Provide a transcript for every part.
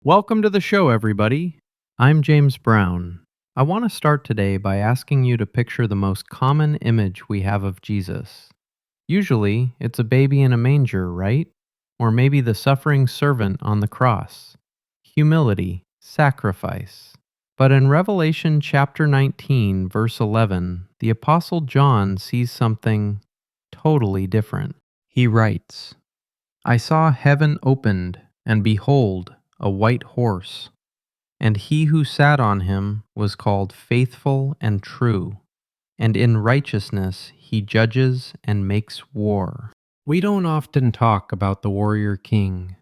Welcome to the show, everybody. I'm James Brown. I want to start today by asking you to picture the most common image we have of Jesus. Usually, it's a baby in a manger, right? Or maybe the suffering servant on the cross. Humility, sacrifice. But in Revelation chapter 19, verse 11, the Apostle John sees something totally different. He writes, I saw heaven opened, and behold, a white horse, and he who sat on him was called Faithful and True, and in righteousness he judges and makes war. We don't often talk about the warrior king,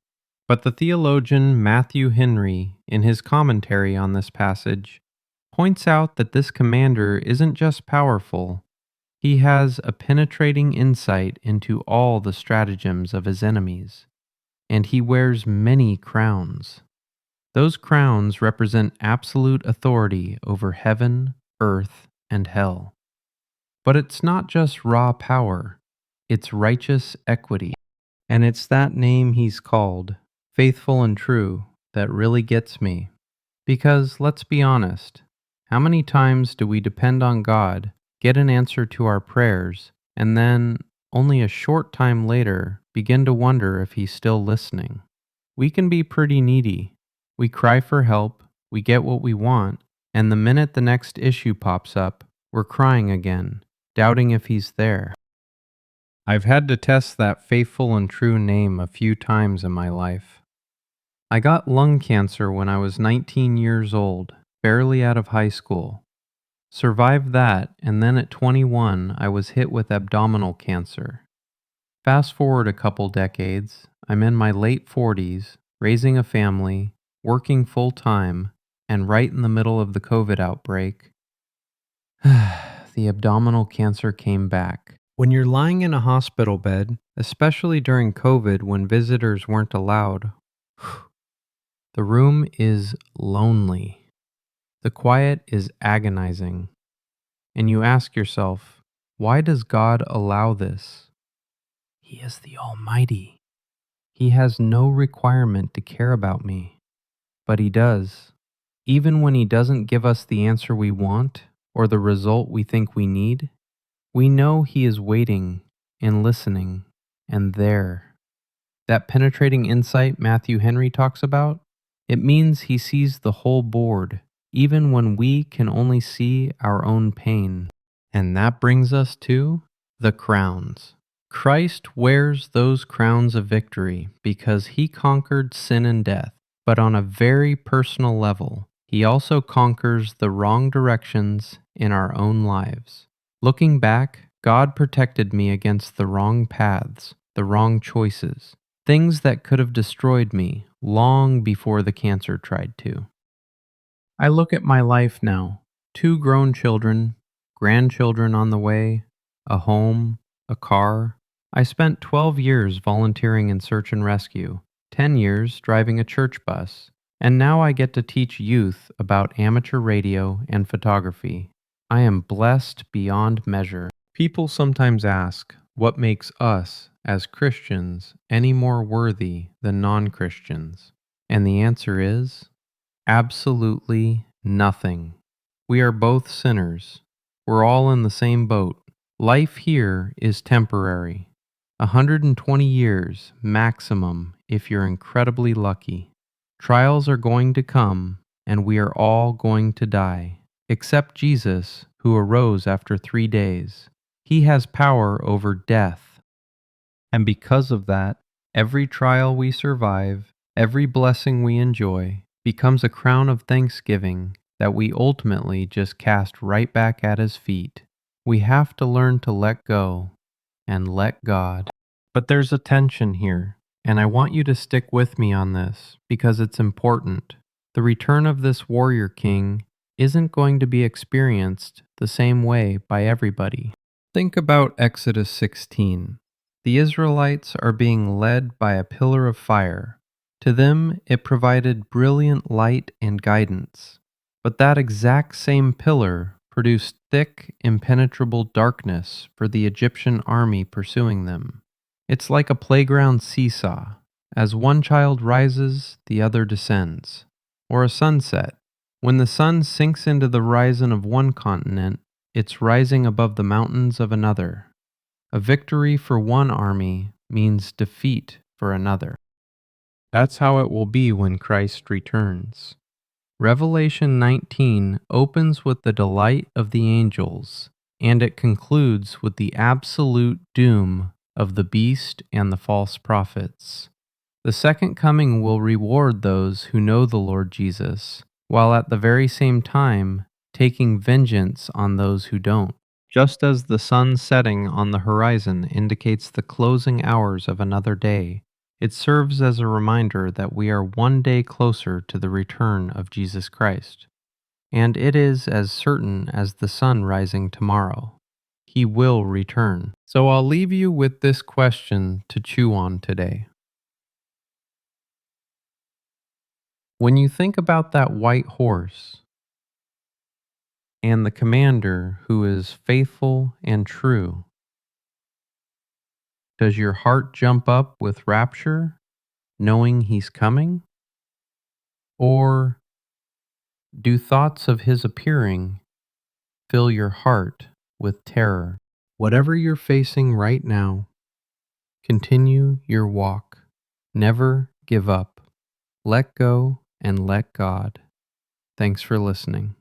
but the theologian Matthew Henry, in his commentary on this passage, points out that this commander isn't just powerful, he has a penetrating insight into all the stratagems of his enemies, and he wears many crowns. Those crowns represent absolute authority over heaven, earth, and hell. But it's not just raw power, it's righteous equity. And it's that name he's called, faithful and true, that really gets me. Because let's be honest, how many times do we depend on God, get an answer to our prayers, and then, only a short time later, begin to wonder if he's still listening? We can be pretty needy. We cry for help, we get what we want, and the minute the next issue pops up, we're crying again, doubting if he's there. I've had to test that faithful and true name a few times in my life. I got lung cancer when I was 19 years old, barely out of high school. Survived that, and then at 21, I was hit with abdominal cancer. Fast forward a couple decades, I'm in my late 40s, raising a family, working full time, and right in the middle of the COVID outbreak, the abdominal cancer came back. When you're lying in a hospital bed, especially during COVID when visitors weren't allowed, the room is lonely. The quiet is agonizing. And you ask yourself, why does God allow this? He is the Almighty. He has no requirement to care about me. But He does. Even when He doesn't give us the answer we want or the result we think we need, we know He is waiting and listening and there. That penetrating insight Matthew Henry talks about, it means He sees the whole board, even when we can only see our own pain. And that brings us to the crowns. Christ wears those crowns of victory because He conquered sin and death, but on a very personal level, He also conquers the wrong directions in our own lives. Looking back, God protected me against the wrong paths, the wrong choices, things that could have destroyed me long before the cancer tried to. I look at my life now, 2 grown children, grandchildren on the way, a home, a car. I spent 12 years volunteering in search and rescue, 10 years driving a church bus, and now I get to teach youth about amateur radio and photography. I am blessed beyond measure. People sometimes ask, what makes us, as Christians, any more worthy than non-Christians? And the answer is, absolutely nothing. We are both sinners. We're all in the same boat. Life here is temporary. 120 years maximum if you're incredibly lucky. Trials are going to come, and we are all going to die, except Jesus, who arose after 3 days. He has power over death. And because of that, every trial we survive, every blessing we enjoy, becomes a crown of thanksgiving that we ultimately just cast right back at His feet. We have to learn to let go and let God. But there's a tension here, and I want you to stick with me on this because it's important. The return of this warrior king isn't going to be experienced the same way by everybody. Think about Exodus 16. The Israelites are being led by a pillar of fire. To them, it provided brilliant light and guidance. But that exact same pillar produced thick, impenetrable darkness for the Egyptian army pursuing them. It's like a playground seesaw. As one child rises, the other descends. Or a sunset. When the sun sinks into the horizon of one continent, it's rising above the mountains of another. A victory for one army means defeat for another. That's how it will be when Christ returns. Revelation 19 opens with the delight of the angels, and it concludes with the absolute doom of the beast and the false prophets. The second coming will reward those who know the Lord Jesus, while at the very same time taking vengeance on those who don't. Just as the sun setting on the horizon indicates the closing hours of another day, it serves as a reminder that we are one day closer to the return of Jesus Christ. And it is as certain as the sun rising tomorrow. He will return. So I'll leave you with this question to chew on today. When you think about that white horse and the commander who is faithful and true, does your heart jump up with rapture, knowing he's coming? Or do thoughts of his appearing fill your heart with terror? Whatever you're facing right now, continue your walk. Never give up. Let go and let God. Thanks for listening.